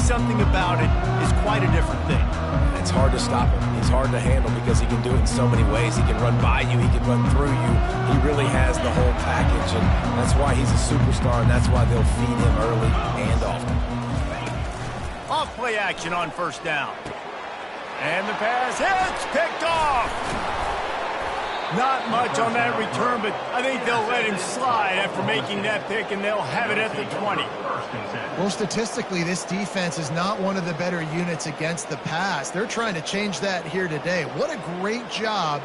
something about it is quite a different thing. It's hard to stop him. He's hard to handle because he can do it in so many ways. He can run by you. He can run through you. He really has the whole package, and that's why he's a superstar, and that's why they'll feed him early and often. Off play action on first down. And the pass hits, picked off. Not much on that return, but I think they'll let him slide after making that pick, and they'll have it at the 20. Well, statistically, this defense is not one of the better units against the pass. They're trying to change that here today. What a great job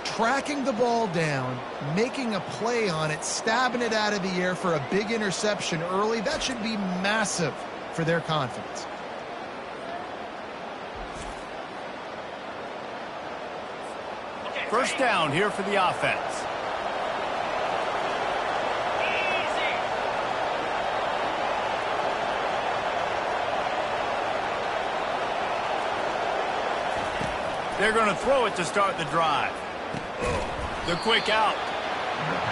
tracking the ball down, making a play on it, stabbing it out of the air for a big interception early. That should be massive for their confidence. First down here for the offense. They're going to throw it to start the drive. The quick out.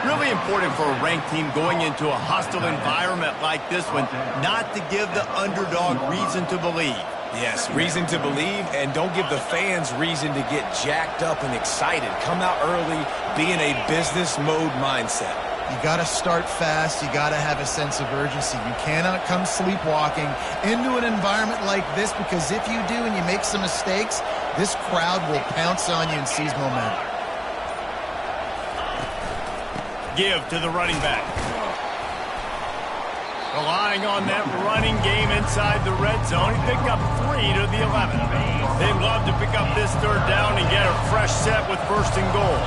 Really important for a ranked team going into a hostile environment like this one, not to give the underdog reason to believe. Yes, reason to believe, and don't give the fans reason to get jacked up and excited. Come out early, be in a business mode mindset. You got to start fast. You got to have a sense of urgency. You cannot come sleepwalking into an environment like this, because if you do and you make some mistakes, this crowd will pounce on you and seize momentum. Give to the running back. Relying on that running game inside the red zone. He picked up 3 to the 11. They'd love to pick up this third down and get a fresh set with first and goal.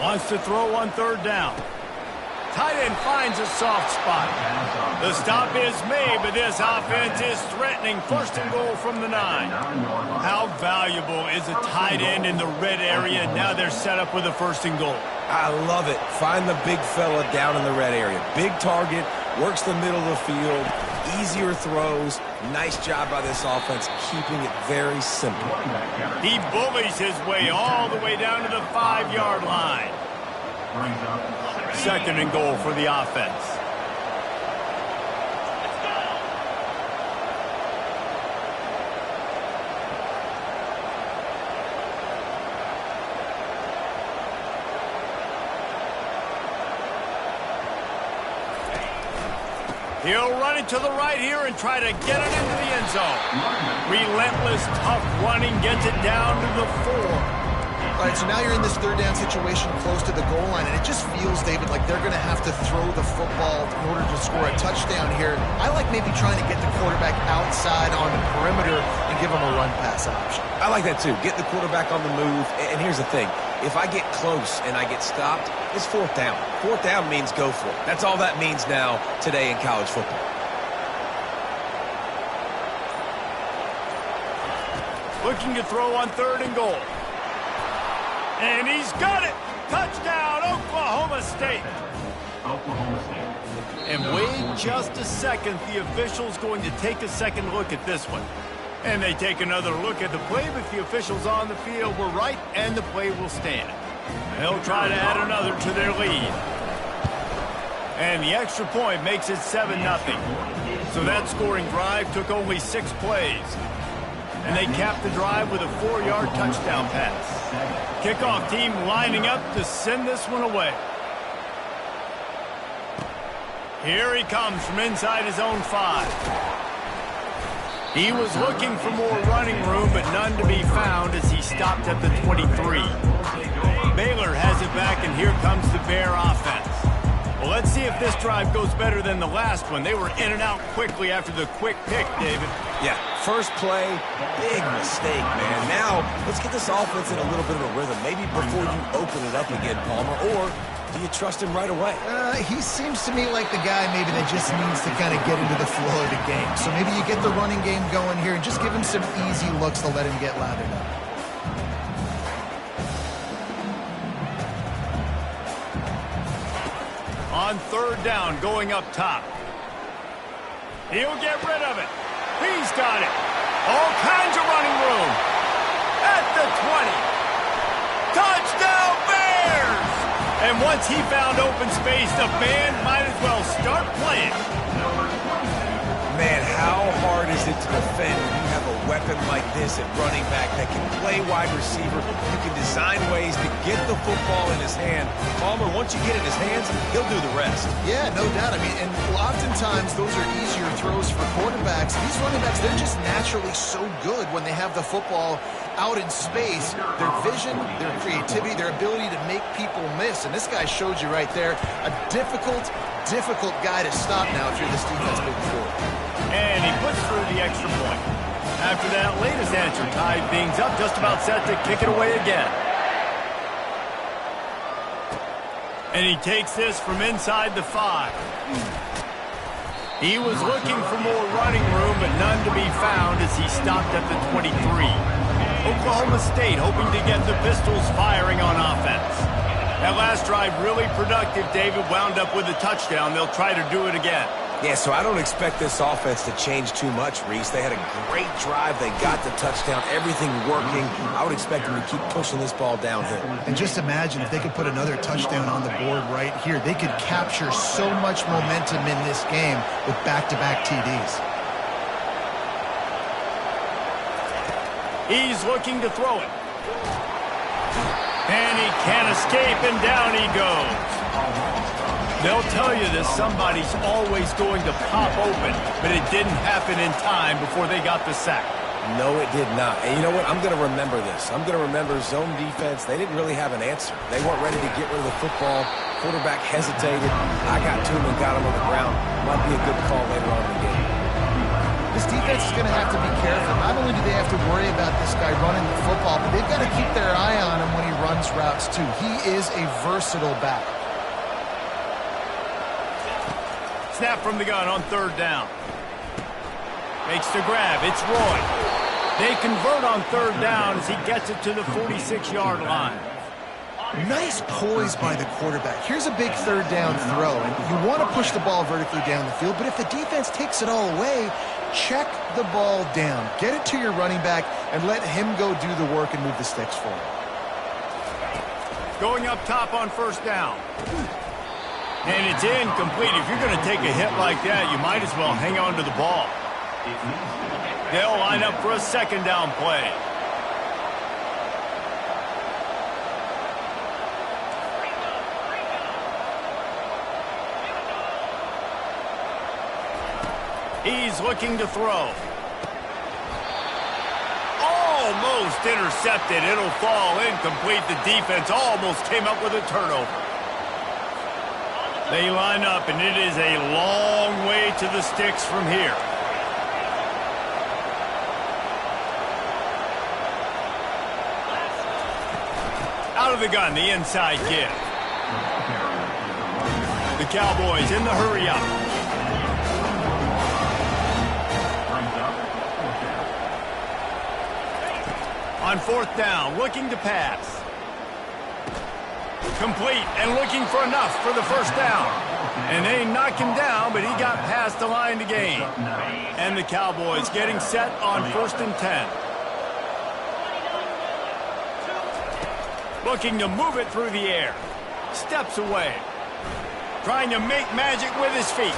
Wants to throw on third down. Tight end finds a soft spot. The stop is made, but this offense is threatening first and goal from the 9. How valuable is a tight end in the red area? Now they're set up with a first and goal. I love it. Find the big fella down in the red area. Big target, works the middle of the field, easier throws. Nice job by this offense, keeping it very simple. He bullies his way all the way down to the 5-yard line. Second and goal for the offense. He'll run it to the right here and try to get it into the end zone. Relentless, tough running, gets it down to the 4. All right, so now you're in this third down situation close to the goal line, and it just feels, David, like they're going to have to throw the football in order to score a touchdown here. I like maybe trying to get the quarterback outside on the perimeter and give him a run-pass option. I like that, too. Get the quarterback on the move. And here's the thing. If I get close and I get stopped, it's fourth down. Fourth down means go for it. That's all that means now today in college football. Looking to throw on third and goal. And he's got it! Touchdown, Oklahoma State! And wait just a second. The official's going to take a second look at this one. And they take another look at the play, but the officials on the field were right, and the play will stand. They'll try to add another to their lead. And the extra point makes it 7-0. So that scoring drive took only 6 plays. And they capped the drive with a 4-yard touchdown pass. Kickoff team lining up to send this one away. Here he comes from inside his own 5. He was looking for more running room, but none to be found as he stopped at the 23. Baylor has it back, and here comes the Bear offense. Well, let's see if this drive goes better than the last one. They were in and out quickly after the quick pick, David. Yeah, first play, big mistake, man. Now, let's get this offense in a little bit of a rhythm. Maybe before you open it up again, Palmer, or do you trust him right away? He seems to me like the guy maybe that just needs to kind of get into the flow of the game. So maybe you get the running game going here and just give him some easy looks to let him get lathered up. On third down, going up top. He'll get rid of it. He's got it. All kinds of running room. At the 20. Touchdown Bears! And once he found open space, the band might as well start playing. Man, how hard is it to defend when you have a weapon like this at running back that can play wide receiver? You can design ways to get the football in his hand. Palmer, once you get it in his hands, he'll do the rest. Yeah, no doubt. I mean, and oftentimes those are easier throws for quarterbacks. These running backs, they're just naturally so good when they have the football out in space. Their vision, their creativity, their ability to make people miss. And this guy showed you right there, a difficult guy to stop now if you're this defense moving forward. And he puts through the extra point. After that latest answer tied things up, just about set to kick it away again. And he takes this from inside the 5. He was looking for more running room, but none to be found as he stopped at the 23. Oklahoma State hoping to get the Pistols firing on offense. That last drive really productive. David wound up with a touchdown. They'll try to do it again. Yeah, so I don't expect this offense to change too much, Reese. They had a great drive. They got the touchdown. Everything working. I would expect them to keep pushing this ball downhill. And just imagine if they could put another touchdown on the board right here. They could capture so much momentum in this game with back-to-back TDs. He's looking to throw it. And he can't escape, and down he goes. They'll tell you this, somebody's always going to pop open, but it didn't happen in time before they got the sack. No, it did not. And you know what? I'm going to remember this. I'm going to remember zone defense. They didn't really have an answer. They weren't ready to get rid of the football. Quarterback hesitated. I got to him and got him on the ground. Might be a good call later on in the game. This defense is going to have to be careful. Not only do they have to worry about this guy running the football, but they've got to keep their eye on him when he runs routes too. He is a versatile back. Snap from the gun on 3rd down. Makes the grab. It's Roy. They convert on 3rd down as he gets it to the 46-yard line. Nice poise by the quarterback. Here's a big 3rd down throw, and you want to push the ball vertically down the field, but if the defense takes it all away, check the ball down. Get it to your running back and let him go do the work and move the sticks forward. Going up top on 1st down. And it's incomplete. If you're going to take a hit like that, you might as well hang on to the ball. They'll line up for a 2nd down play. He's looking to throw. Almost intercepted. It'll fall incomplete. The defense almost came up with a turnover. They line up, and it is a long way to the sticks from here. Out of the gun, the inside give. The Cowboys in the hurry up. On 4th down, looking to pass. Complete and looking for enough for the 1st down. And they knock him down, but he got past the line to gain. And the Cowboys getting set on 1st and 10. Looking to move it through the air. Steps away. Trying to make magic with his feet.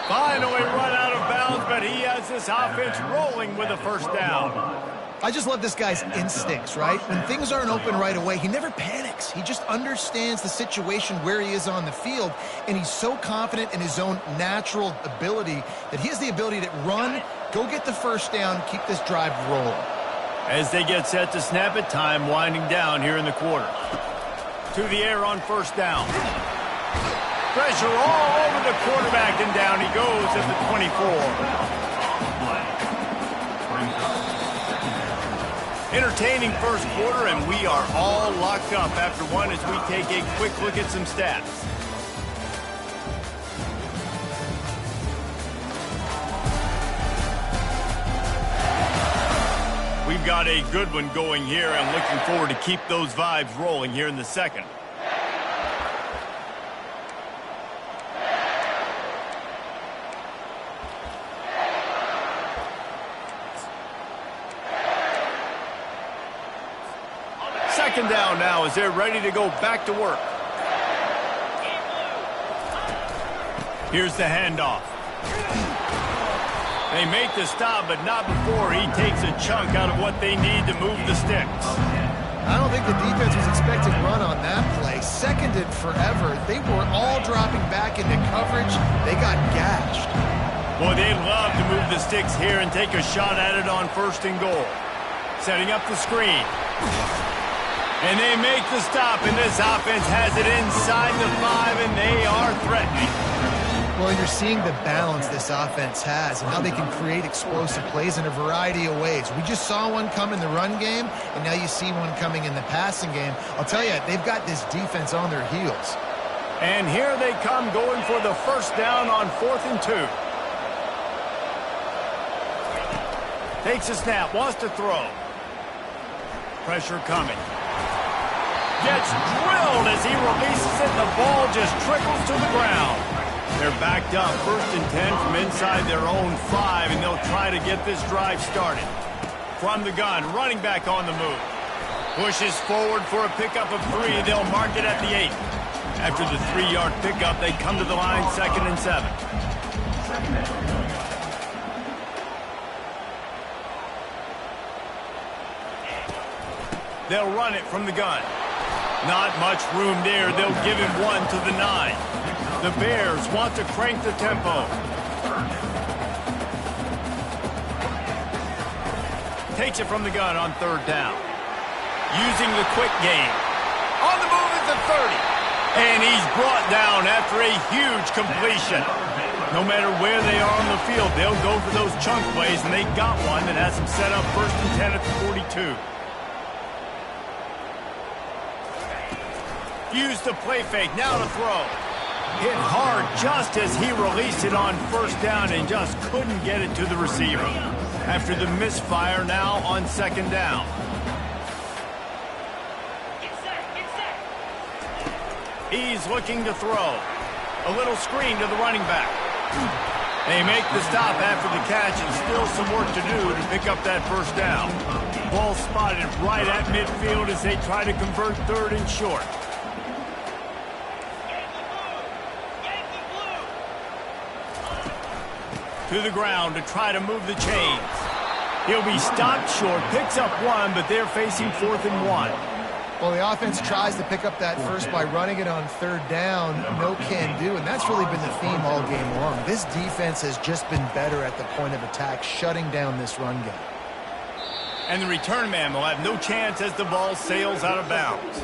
Finally run out of bounds, but he has this offense rolling with a 1st down. I just love this guy's instincts, right? When things aren't open right away, he never panics. He just understands the situation where he is on the field, and he's so confident in his own natural ability that he has the ability to run, go get the 1st down, keep this drive rolling. As they get set to snap it, time winding down here in the quarter. To the air on 1st down. Pressure all over the quarterback, and down he goes at the 24. Entertaining 1st quarter, and we are all locked up after one as we take a quick look at some stats. We've got a good one going here, and looking forward to keep those vibes rolling here in the 2nd. second down now as they're ready to go back to work. Here's the handoff. They make the stop, but not before he takes a chunk out of what they need to move the sticks. I don't think the defense was expecting run on that play. Seconded forever. They were all dropping back into coverage. They got gashed. Boy, they'd love to move the sticks here and take a shot at it on 1st and goal. Setting up the screen. And they make the stop, and this offense has it inside the 5, and they are threatening. Well, you're seeing the balance this offense has and how they can create explosive plays in a variety of ways. We just saw one come in the run game, and now you see one coming in the passing game. I'll tell you, they've got this defense on their heels. And here they come going for the 1st down on 4th and 2. Takes a snap, wants to throw. Pressure coming. Gets drilled as he releases it. The ball just trickles to the ground. They're backed up 1st and 10 from inside their own 5, and they'll try to get this drive started. From the gun, running back on the move. Pushes forward for a pickup of 3. They'll mark it at the 8. After the 3-yard pickup, they come to the line 2nd and 7. They'll run it from the gun. Not much room there. They'll give him 1 to the 9. The Bears want to crank the tempo. Takes it from the gun on 3rd down. Using the quick game. On the move at the 30. And he's brought down after a huge completion. No matter where they are on the field, they'll go for those chunk plays, and they got one that has them set up 1st and 10 at the 42. Use the play fake, now to throw. Hit hard just as he released it on 1st down and just couldn't get it to the receiver. After the misfire, now on 2nd down. He's looking to throw. A little screen to the running back. They make the stop after the catch, and still some work to do to pick up that 1st down. Ball spotted right at midfield as they try to convert 3rd and short. To the ground to try to move the chains. He'll be stopped short, picks up 1, but they're facing 4th and 1. Well, the offense tries to pick up that first by running it on 3rd down. No can do, and that's really been the theme all game long. This defense has just been better at the point of attack, shutting down this run game. And the return man will have no chance as the ball sails out of bounds.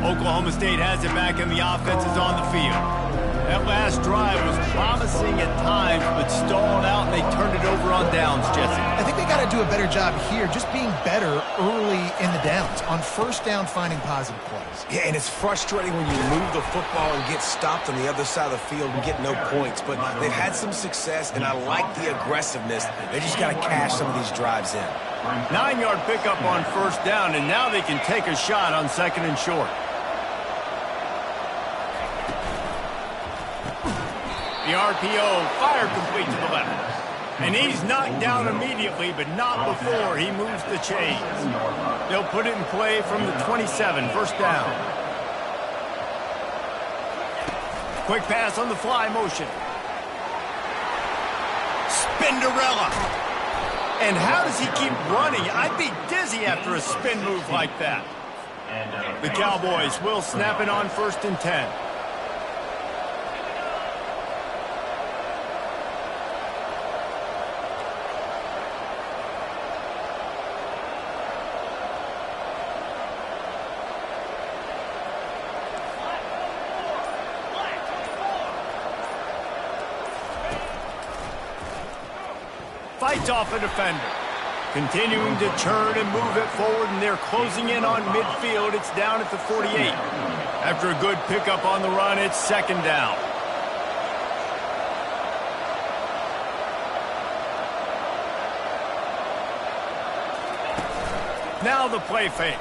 Oklahoma State has it back, and the offense is on the field. That last drive was promising at times, but stalled out, and they turned it over on downs, Jesse. I think they got to do a better job here, just being better early in the downs. On 1st down, finding positive plays. Yeah, and it's frustrating when you move the football and get stopped on the other side of the field and get no points. But they've had some success, and I like the aggressiveness. They just got to cash some of these drives in. 9-yard pickup on 1st down, and now they can take a shot on 2nd and short. The RPO, fire complete to the left. And he's knocked down immediately, but not before he moves the chains. They'll put it in play from the 27, 1st down. Quick pass on the fly motion. Spinderella. And how does he keep running? I'd be dizzy after a spin move like that. The Cowboys will snap it on 1st and 10. Fights off a defender. Continuing to turn and move it forward, and they're closing in on midfield. It's down at the 48. After a good pickup on the run, it's 2nd down. Now the play fake.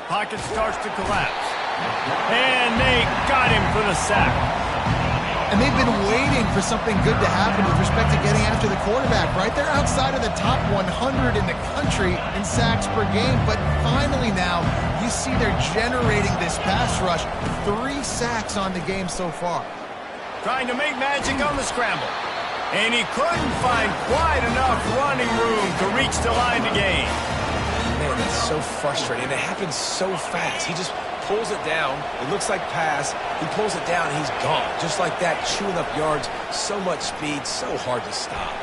Pocket starts to collapse. And they got him for the sack. And they've been waiting for something good to happen with respect to getting after the quarterback, right? They're outside of the top 100 in the country in sacks per game, but finally now you see they're generating this pass rush. 3 sacks on the game so far. Trying to make magic on the scramble. And he couldn't find quite enough running room to reach the line to gain. Man, that's so frustrating. And it happens so fast. He just pulls it down. It looks like pass. He pulls it down, and he's gone. Just like that, chewing up yards. So much speed, so hard to stop.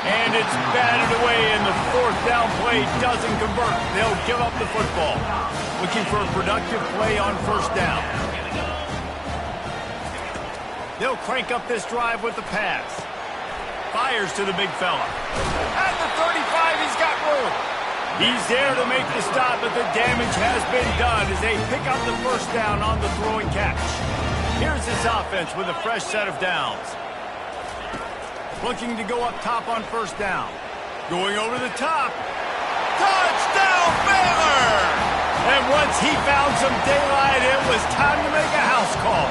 And it's batted away, and the 4th down play doesn't convert. They'll give up the football. Looking for a productive play on 1st down. They'll crank up this drive with the pass. Fires to the big fella. At the 35, he's got room. He's there to make the stop, but the damage has been done as they pick up the 1st down on the throwing catch. Here's this offense with a fresh set of downs. Looking to go up top on 1st down. Going over the top. Touchdown, Baylor! And once he found some daylight, it was time to make a house call.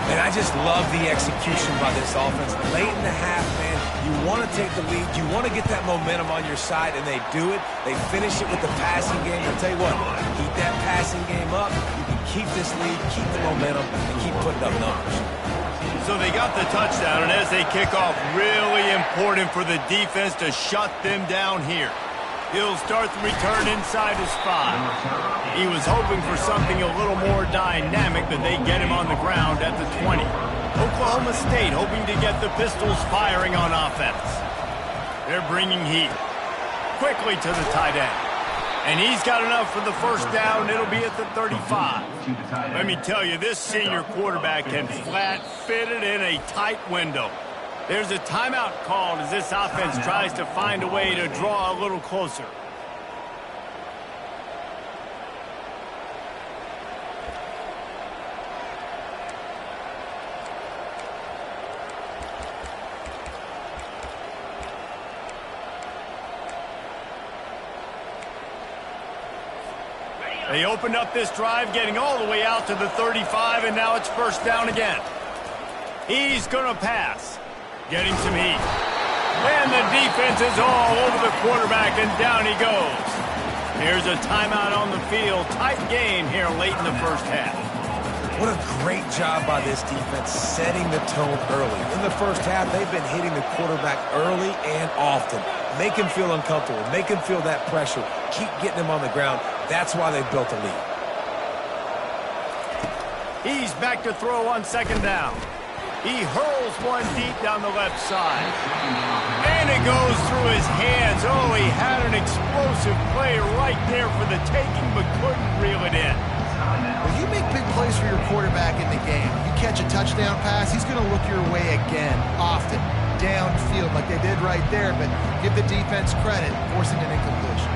And I just love the execution by this offense. Late in the half, man, you want to take the lead. You want to get that momentum on your side, and they do it. They finish it with the passing game. I'll tell you what, keep that passing game up. You can keep this lead, keep the momentum, and keep putting up numbers. So they got the touchdown, and as they kick off, really important for the defense to shut them down here. He'll start the return inside his 5. He was hoping for something a little more dynamic, but they get him on the ground at the 20. Oklahoma State hoping to get the Pistols firing on offense. They're bringing heat. Quickly to the tight end. And he's got enough for the 1st down. It'll be at the 35. Let me tell you, this senior quarterback can flat fit it in a tight window. There's a timeout called as this offense tries to find a way to draw a little closer. They opened up this drive, getting all the way out to the 35, and now it's 1st down again. He's going to pass. Getting some heat. And the defense is all over the quarterback, and down he goes. Here's a timeout on the field. Tight game here late in the 1st half. What a great job by this defense setting the tone early. In the 1st half, they've been hitting the quarterback early and often. Make him feel uncomfortable. Make him feel that pressure. Keep getting him on the ground. That's why they built a lead. He's back to throw on 2nd down. He hurls one deep down the left side. And it goes through his hands. Oh, he had an explosive play right there for the taking, but couldn't reel it in. When you make big plays for your quarterback in the game, you catch a touchdown pass, he's going to look your way again, often, downfield like they did right there, but give the defense credit, forcing an incompletion.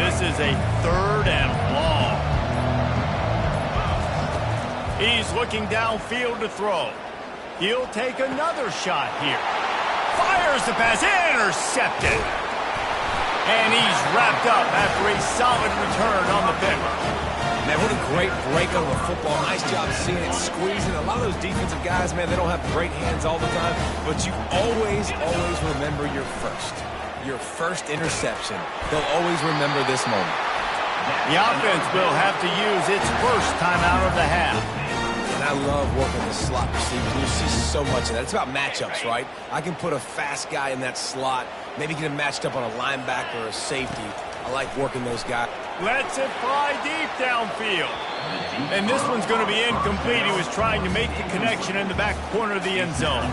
This is a 3rd and long. He's looking downfield to throw. He'll take another shot here. Fires the pass, intercepted. And he's wrapped up after a solid return on the pick. Man, what a great break on the football. Nice job seeing it, squeezing. A lot of those defensive guys, man, they don't have great hands all the time, but you always remember your first interception. They'll always remember this moment. The offense will have to use its 1st timeout of the half. And I love working the slot receivers. You see so much of that. It's about matchups, right? I can put a fast guy in that slot, maybe get him matched up on a linebacker or a safety. I like working those guys. Lets it fly deep downfield. And this one's going to be incomplete. He was trying to make the connection in the back corner of the end zone.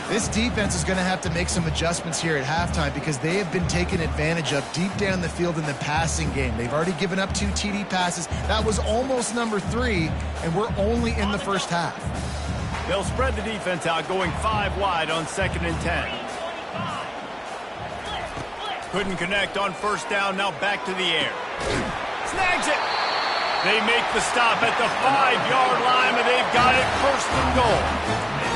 This defense is going to have to make some adjustments here at halftime because they have been taken advantage of deep down the field in the passing game. They've already given up 2 TD passes. That was almost number 3, and we're only in the 1st half. They'll spread the defense out, going 5 wide on 2nd and 10. Couldn't connect on 1st down, now back to the air. Snags it! They make the stop at the 5-yard line, and they've got it 1st and goal.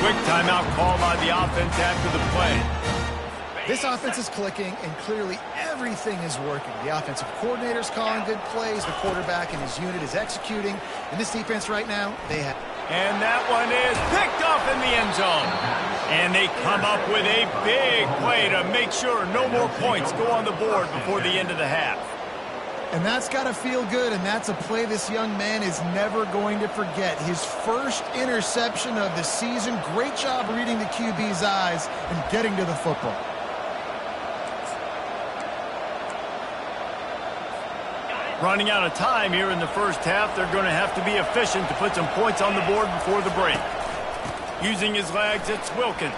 Quick timeout call by the offense after the play. This offense is clicking, and clearly everything is working. The offensive coordinator's calling good plays. The quarterback and his unit is executing. And this defense right now, they have... And that one is picked off in the end zone. And they come up with a big play to make sure no more points go on the board before the end of the half. And that's got to feel good, and that's a play this young man is never going to forget. His first interception of the season. Great job reading the QB's eyes and getting to the football. Running out of time here in the first half, they're going to have to be efficient to put some points on the board before the break. Using his legs, it's Wilkins.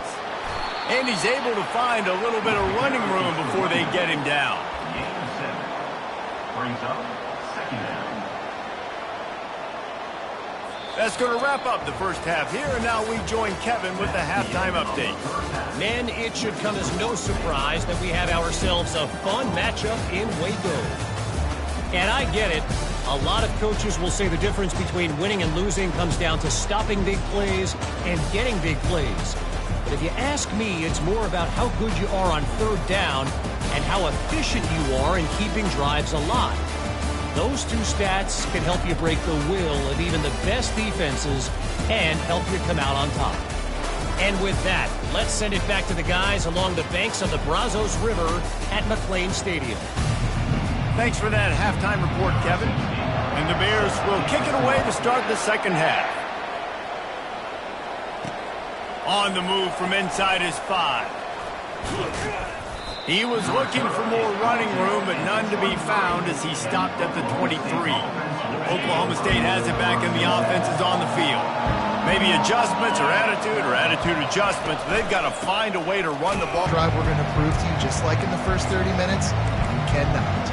And he's able to find a little bit of running room before they get him down. Brings up second down. That's going to wrap up the first half here, and now we join Kevin with the halftime update. Men, it should come as no surprise that we have ourselves a fun matchup in Waco. And I get it. A lot of coaches will say the difference between winning and losing comes down to stopping big plays and getting big plays. But if you ask me, it's more about how good you are on third down and how efficient you are in keeping drives alive. Those two stats can help you break the will of even the best defenses and help you come out on top. And with that, let's send it back to the guys along the banks of the Brazos River at McLean Stadium. Thanks for that halftime report, Kevin. And the Bears will kick it away to start the second half. On the move from inside his 5. He was looking for more running room, but none to be found as he stopped at the 23. Oklahoma State has it back, and the offense is on the field. Maybe adjustments or attitude adjustments, but they've got to find a way to run the ball. Drive we're going to prove to you, just like in the first 30 minutes, you cannot.